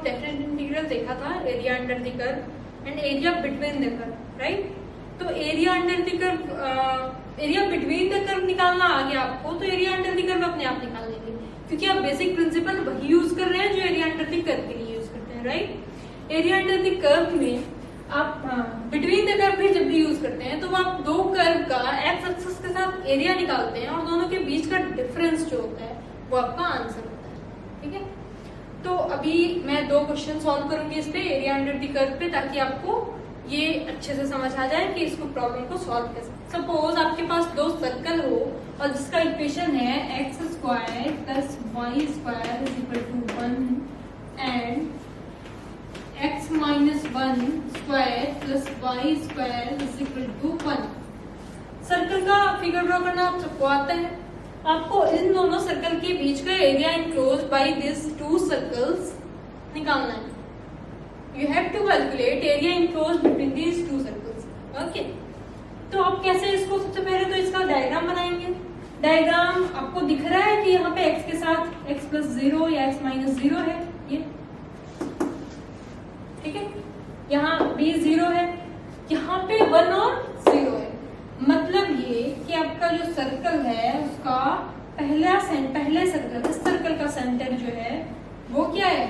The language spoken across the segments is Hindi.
डेफिनेट इंटीग्रल देखा था, area under the curve and area between the curve, right. तो area under the curve, area between the curve निकालना आ गया आपको, तो एरिया अंडर द कर्व अपने आप निकाल लेंगे, क्योंकि आप बेसिक प्रिंसिपल वही यूज कर रहे हैं जो एरिया अंडर द कर्व के लिए यूज करते हैं, right. Area under the curve में आप बिटवीन द कर्व भी जब भी यूज करते हैं तो आप दो कर्व का एक्स एक्सिस के साथ एरिया निकालते हैं और दोनों के बीच का डिफरेंस जो होता है वो आपका आंसर होता है, ठीक है। तो अभी मैं दो क्वेश्चन सॉल्व करूंगी इस पे, एरिया अंडर द कर्व पे, ताकि आपको ये अच्छे से समझ आ जाए कि इसको प्रॉब्लम को सॉल्व कैसे। सपोज आपके पास दो सर्कल हो और जिसका इक्वेशन है X square plus Y square is equal to 1 and x minus 1 square plus Y square is equal to 1। Circle का फिगर ड्रॉ करना आप सबको आता है। आपको इन दोनों सर्कल के बीच का area enclose by this two circles निकालना है। You have to calculate area enclose between these two circles, okay. तो आप कैसे इसको, सबसे पहले तो इसका डायग्राम बनाएंगे। डायग्राम आपको दिख रहा है कि यहाँ पे x के साथ x प्लस 0 या x माइनस 0 है, ये ठीक है। यहाँ b 0 है, यहाँ पे 1 और 0 है। मतलब ये कि आपका जो सर्कल है उसका पहले सर्कल, इस सर्कल का सेंटर जो है वो क्या है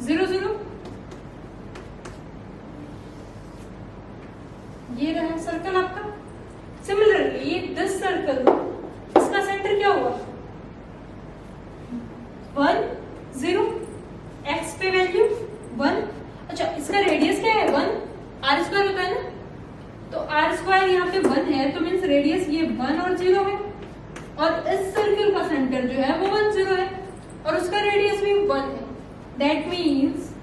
0 0। ये रहा सर्कल आपका। सिमिलरली दिस सर्कल, इसका सेंटर क्या हुआ 1 0, x पे वैल्यू 1। अच्छा, इसका रेडियस क्या है 1, r स्क्वायर होता है ना, तो r स्क्वायर यहाँ पे 1 है, तो मीन्स रेडियस ये 1 और 0 है, और इस सर्कल का सेंटर जो है वो 1 0 है और उसका रेडियस भी 1 है। दैट मीन्स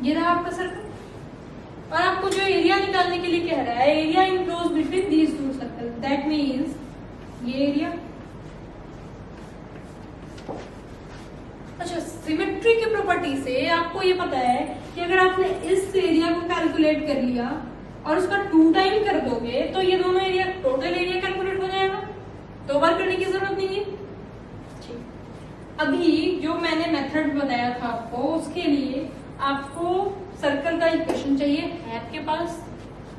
ये रहा आपका सर्कल। और आपको जो एरिया निकालने के लिए कह रहा है, area enclose between these to circle, that means ये एरिया। अच्छा, सिमेट्री की प्रॉपर्टी से आपको ये पता है कि अगर आपने इस एरिया को कैलकुलेट कर लिया और उसका 2 टाइम कर दोगे तो ये दोनों एरिया, टोटल एरिया कैलकुलेट हो जाएगा, 2 बार करने की जरूरत नहीं है। ठीक, अभी जो मैंने मेथड बताया था आपको, उसके लिए आपको सर्कल का इक्वेशन चाहिए है आपके पास,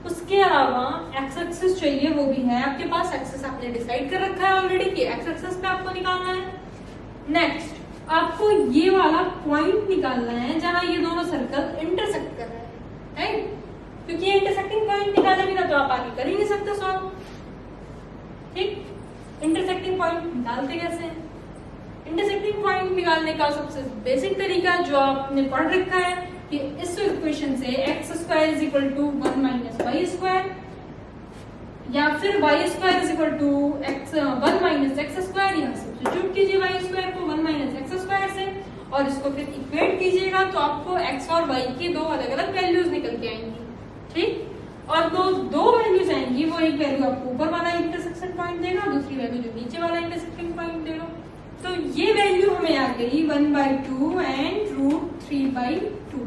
उसके अलावा एक्स एक्सिस चाहिए, वो भी है आपके पास। एक्सिस आपने डिसाइड कर रखा है ऑलरेडी कि एक्स एक्सिस पे आपको निकालना है। नेक्स्ट आपको ये वाला पॉइंट निकालना है जहां ये दोनों सर्कल इंटरसेक्ट कर रहे हैं, राइट, क्योंकि ये इंटरसेक्टिंग पॉइंट निकाले बिना तो आप आगे कर ही नहीं सकते सॉल्व। ठीक, इंटरसेक्टिंग पॉइंट निकालते कैसे हैं? इंटरसेक्टिंग पॉइंट निकालने का सबसे बेसिक तरीका जो आपने पढ़ रखा है कि इस इक्वेशन से X square is equal to 1 minus Y square, या फिर Y square is equal to 1 minus X square, यहाँ सब्स्टिट्यूट कीजिए वाई स्क्वायर को 1 माइनस एक्स स्क्वायर से और इसको फिर इक्वेट कीजिएगा तो आपको एक्स और वाई की दो अलग अलग वैल्यूज निकल के आएंगी। ठीक, और दो वैल्यूज आएंगी, वो एक वैल्यू आपको ऊपर वाला इंटरसेक्शन पॉइंट देगा, दूसरी वैल्यू जो नीचे वाला इंटरसेक्टिंग पॉइंट देगा। तो ये वैल्यू हमें आ गई 1/2 एंड √3/2।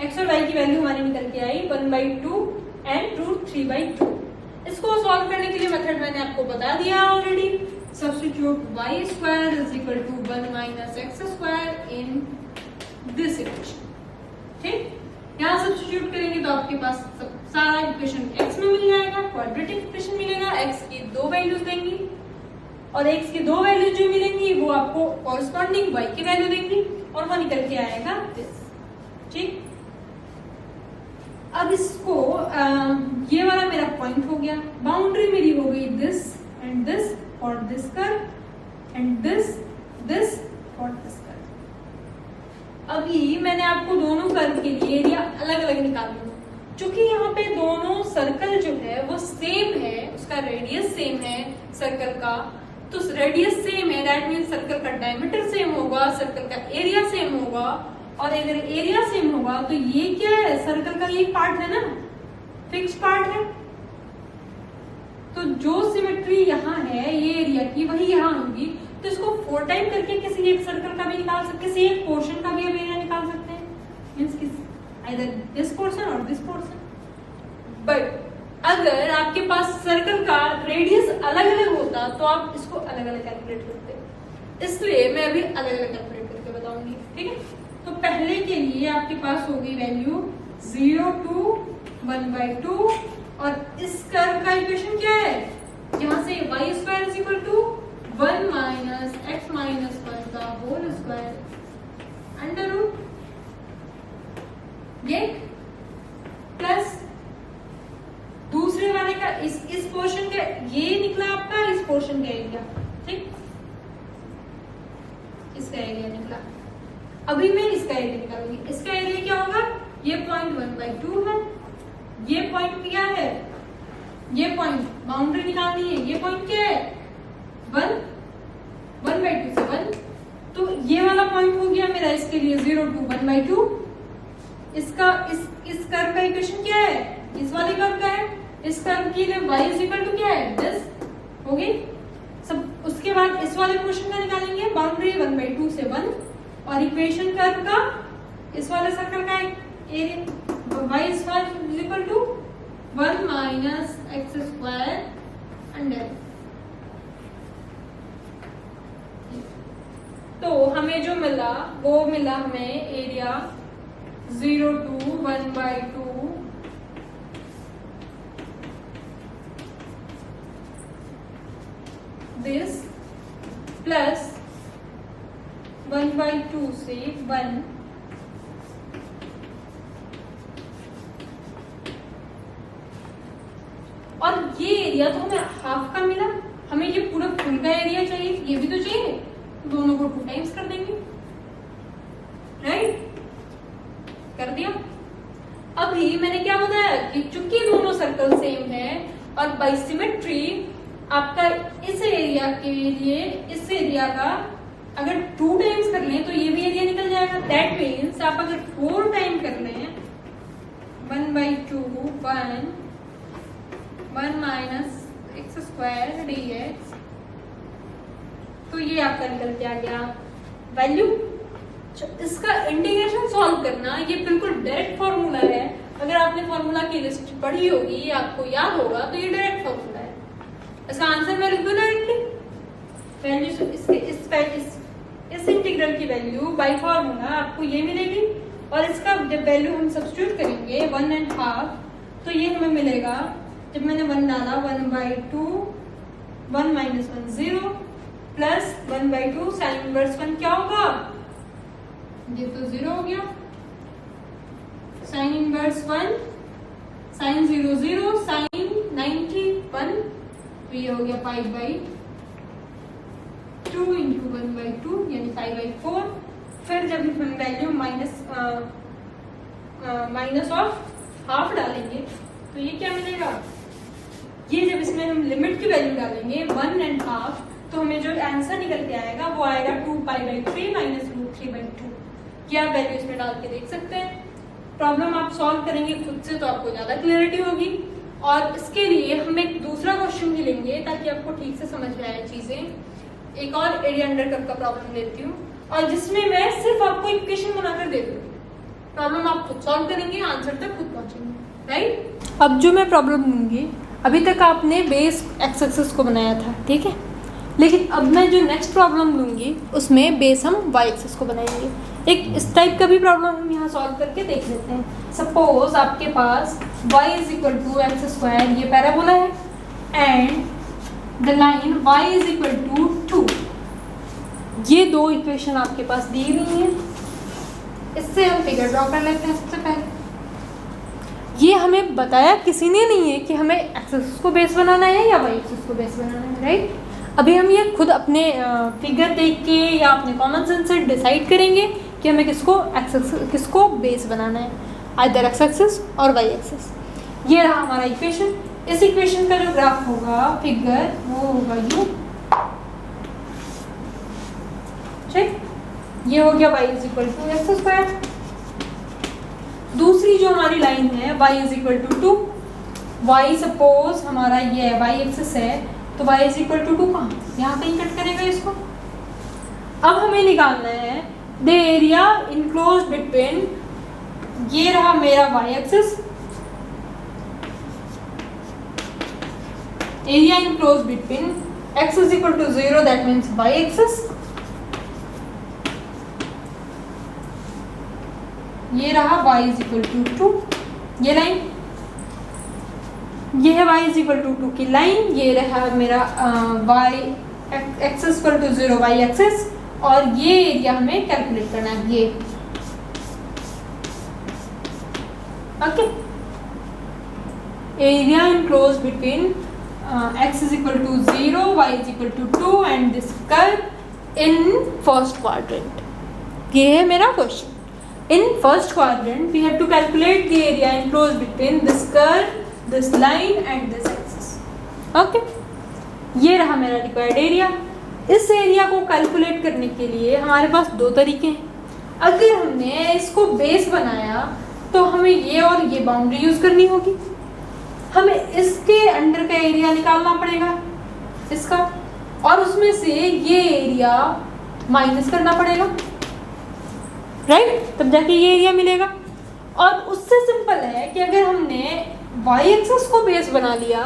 एक्स और वाई की वैल्यू हमारी निकल के आई 1/2 एंड √3/2। इसको सॉल्व करने के लिए मेथड मैंने आपको बता दिया already. Substitute Y square is equal to 1 minus X square in this equation. ठीक, यहाँ सब्स्टिट्यूट करेंगे तो आपके पास सारा इक्वेशन x में मिल जाएगा, क्वाड्रेटिक इक्वेशन मिलेगा। x की दो वैल्यूज देंगी और x की दो वैल्यूज जो मिलेंगी वो आपको कॉरस्पॉन्डिंग y की वैल्यू देंगी और वो निकल के आएगा दिस। ठीक, अब इसको ये वाला मेरा पॉइंट हो गया, बाउंड्री मेरी हो गई this and this for this curve and this for this curve. अभी मैंने आपको दोनों कर्व के लिए एरिया अलग अलग निकालना है। चूंकि यहाँ पे दोनों सर्कल जो है वो सेम है, उसका रेडियस सेम है सर्कल का, तो रेडियस सेम है दैट मीन्स सर्कल का डायमीटर सेम होगा, सर्कल का एरिया सेम होगा। और अगर एरिया सेम होगा तो ये क्या है, सर्कल का ये पार्ट है ना, फिक्स्ड पार्ट है, तो जो सिमेट्री यहाँ है ये एरिया की वही यहाँ होगी। तो इसको 4 टाइम करके किसी एक सर्कल का भी निकाल सकते, किसी एक पोर्शन का भी एरिया निकाल सकते हैं, मींस किस आइदर दिस पोर्शन और दिस पोर्शन। बट अगर आपके पास सर्कल का रेडियस अलग अलग होता तो आप इसको अलग अलग कैलकुलेट करते, इसलिए मैं अभी अलग अलग कैलकुलेट करके बताऊंगी, ठीक है। तो पहले के लिए आपके पास होगी वैल्यू 0 to 1/2 और इस कर्व का इक्वेशन क्या है, यहाँ से y square is equal to 1 minus x minus 1 का होल स्क्वायर अंडर रूट ये प्लस दूसरे वाले का इस पोर्शन का ये निकला आपका इस पोर्शन का एरिया, ठीक, इसका एरिया निकला। अभी मैं इसका एरिया निकालूंगी, इसका एरिया क्या होगा, ये पॉइंट 1/2 है, ये पॉइंट क्या है, ये पॉइंट बाउंड्री निकालनी है, ये पॉइंट क्या है 1/2 से 1, तो ये वाला पॉइंट हो गया मेरा इसके लिए 0 to 1/2। इसका इस कर्व का इक्वेशन क्या है, इस वाले कर्व का है, इस कर्व के लिए y इज इक्वल टू क्या है 10 हो गई सब। उसके बाद इस वाले पोर्शन का निकालेंगे, बाउंड्री 1/2 से 1 और इक्वेशन कर्व का इस वाले सर्कल का area y square is equal to 1 minus x square under. तो हमें जो मिला वो मिला हमें एरिया 0 to 1/2 this plus 1/2 से 1 और ये एरिया तो हमें हाफ का मिला, हमें ये पूरा फुल का एरिया चाहिए, ये भी तो चाहिए, दोनों को 2 टाइम्स कर देंगे, राइट, कर दिया। अभी मैंने क्या बताया कि चूंकि दोनों सर्कल सेम है और बाय सिमेट्री आपका इस एरिया के लिए इस एरिया का अगर 2 टाइम्स कर लें तो ये भी एरिया निकल जाएगा। दैट मीन्स आप अगर 4 टाइम कर लें 1/2 1 माइनस x स्क्वायर dx, तो ये आपका निकल के आ गया वैल्यू। इसका इंटीग्रेशन सॉल्व करना ये बिल्कुल डायरेक्ट फॉर्मूला है, अगर आपने फॉर्मूला की लिस्ट पढ़ी होगी आपको याद होगा तो ये डायरेक्ट फॉर्मूला है। इसका आंसर मैं लिख दूं डायरेक्टली, वैल्यू इस इंटीग्रल की वैल्यू बाय फॉर्मूला आपको ये मिलेगी और इसका जब वैल्यू हम सब्स्टिट्यूट करेंगे 1.5 तो ये हमें मिलेगा, जब मैंने 1 डाला 1/2 1 माइनस 1 0 प्लस 1/2 साइन इनवर्स 1 क्या होगा, ये तो 0 हो गया, साइन इनवर्स 1 साइन 0 0 साइन 90 1, तो ये हो गया 5/2 इंटू 1/2 यानी 5/4। फिर जब हम वैल्यू माइनस ऑफ हाफ डालेंगे तो ये क्या मिलेगा, ये जब इसमें हम लिमिट की वैल्यू डालेंगे 1.5 तो हमें जो आंसर निकल के आएगा वो आएगा 2π/3 माइनस √3/2। क्या आप वैल्यू इसमें डाल के देख सकते हैं। प्रॉब्लम आप सॉल्व करेंगे खुद से तो आपको ज्यादा क्लियरिटी होगी, और इसके लिए हम एक दूसरा क्वेश्चन भी लेंगे ताकि आपको ठीक से समझ में आए चीजें। एक और एरिया अंडर कर्व का प्रॉब्लम लेती हूँ और जिसमें मैं सिर्फ आपको इक्वेशन बनाकर दे दूंगी, प्रॉब्लम आप खुद सॉल्व करेंगे, आंसर तक खुद पहुंचेंगे, राइट। अब जो मैं प्रॉब्लम दूंगी, अभी तक आपने बेस एक्स एक्सिस को बनाया था, ठीक है, लेकिन अब मैं जो नेक्स्ट प्रॉब्लम दूंगी उसमें बेस हम वाई एक्सिस को बनाएंगे। एक इस टाइप का भी प्रॉब्लम हम यहाँ सॉल्व करके देख लेते हैं। सपोज आपके पास y is equal to X square, ये पैराबोला है, and the line y is equal to 2। ये दो इक्वेशन आपके पास दी हुई हैं, इससे हम फिगर ड्रॉ कर लेते हैं। सबसे पहले ये हमें बताया किसी ने नहीं है कि हमें एक्सिस को बेस बनाना है या वाई एक्सिस को बेस बनाना है, राइट। अभी हम ये खुद अपने फिगर देख के या अपने कॉमन सेंस से डिसाइड करेंगे कि हमें किसको बेस बनाना है, आइदर एक्स एक्सिस और वाई एक्सिस। ये रहा हमारा इक्वेशन। इस इक्वेशन का जो ग्राफ होगा फिगर वो होगा यू, ठीक। ये हो गया y is equal to X square. दूसरी जो हमारी लाइन है y is equal to 2, y suppose हमारा ये है y एक्सिस है तो y इज इक्वल टू 2 कहाँ, यहाँ कहीं कट करेगा इसको। अब हमें निकालना है द एरिया इनक्लोज्ड बिटवीन, ये रहा मेरा y axis area enclose between x is equal to 0, that means y axis, ये रहा y इज इक्वल टू 2, ये लाइन, ये है y इज इक्वल टू 2 की लाइन, ये रहा मेरा y x is equal to 0 y axis, और ये एरिया हमें कैलकुलेट करना है, ये okay. Area enclose between x is equal to 0, y is equal to 2 and this curve in first quadrant. ये है मेरा question. In first quadrant we have to calculate the area enclosed between this curve, this line and this axis. Okay? ये रहा मेरा रिक्वायर्ड एरिया. इस एरिया को कैलकुलेट करने के लिए हमारे पास दो तरीके हैं. अगर हमने इसको बेस बनाया तो हमें ये और ये बाउंड्री यूज करनी होगी. हमें इसके अंडर का एरिया निकालना पड़ेगा इसका, और उसमें से ये एरिया माइनस करना पड़ेगा, राइट? तब जाके ये एरिया मिलेगा. और उससे सिंपल है कि अगर हमने y एक्सिस को बेस बना लिया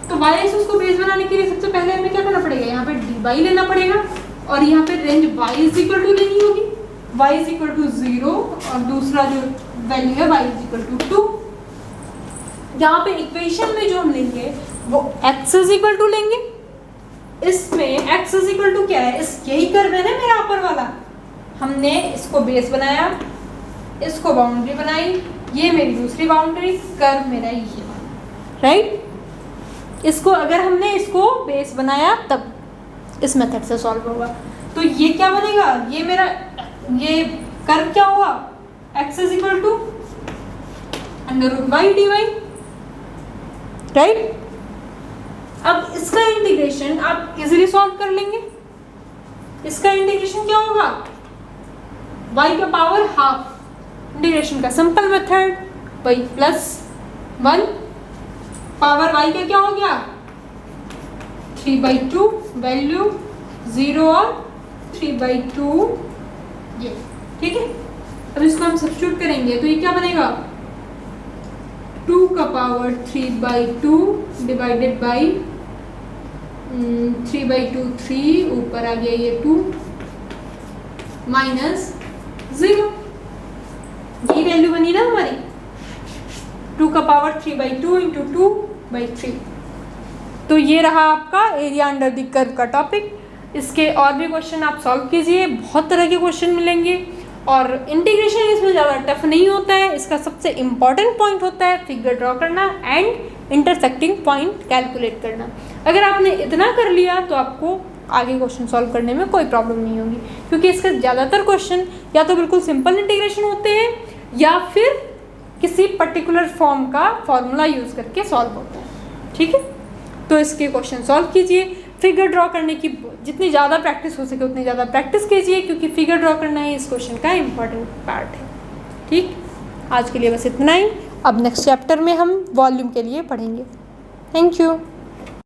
तो y एक्सिस को बेस बनाने के लिए सबसे पहले हमें क्या करना पड़ेगा, यहाँ पे dy लेना पड़ेगा और यहाँ पे range y is equal to लेनी होगी, y इज इक्वल टू 0 और दूसरा जो वैल्यू है y इज इक्वल टू 2. यहाँ पे इक्वेशन में जो हम लेंगे वो x इज इक्वल टू लेंगे. इसमें x इज इक्वल टू क्या है, इस यही कर्व है ना मेरा ऊपर वाला. हमने इसको बेस बनाया, इसको बाउंड्री बनाई, ये मेरी दूसरी बाउंड्री, कर्व मेरा ये वाला, राइट? इसको अगर हमने इसको बेस बनाया तब इस मेथड से सॉल्व होगा. तो ये क्या बनेगा, ये मेरा ये कर्व क्या हुआ, x is equal to √y dy, right? अब इसका इंटीग्रेशन आप इजीली सॉल्व कर लेंगे. इसका इंटीग्रेशन क्या होगा, y का पावर हाफ, इंटीग्रेशन का simple method, y plus 1 power y का क्या हो गया 3/2, वैल्यू 0 और 3/2, ये ठीक है. अब इसको हम सब्स्टिट्यूट करेंगे तो ये क्या बनेगा, 2 का पावर 3/2 डिवाइडेड बाई 3/2 3, ऊपर आ गया ये 2 माइनस 0, ये वैल्यू बनी ना हमारी 2 का पावर 3/2 इंटू 2/3. तो ये रहा आपका एरिया अंडर द कर्व का टॉपिक. इसके और भी क्वेश्चन आप सॉल्व कीजिए, बहुत तरह के क्वेश्चन मिलेंगे और इंटीग्रेशन इसमें ज़्यादा टफ नहीं होता है. इसका सबसे इम्पॉर्टेंट पॉइंट होता है फिगर ड्रॉ करना एंड इंटरसेक्टिंग पॉइंट कैलकुलेट करना. अगर आपने इतना कर लिया तो आपको आगे क्वेश्चन सॉल्व करने में कोई प्रॉब्लम नहीं होगी, क्योंकि इसके ज़्यादातर क्वेश्चन या तो बिल्कुल सिंपल इंटीग्रेशन होते हैं या फिर किसी पर्टिकुलर फॉर्म का फॉर्मूला यूज़ करके सॉल्व होता है. ठीक है, तो इसके क्वेश्चन सॉल्व कीजिए. फिगर ड्रॉ करने की जितनी ज़्यादा प्रैक्टिस हो सके उतनी ज़्यादा प्रैक्टिस कीजिए, क्योंकि फिगर ड्रॉ करना ही इस क्वेश्चन का इम्पॉर्टेंट पार्ट है. ठीक, आज के लिए बस इतना ही. अब नेक्स्ट चैप्टर में हम वॉल्यूम के लिए पढ़ेंगे. Thank you.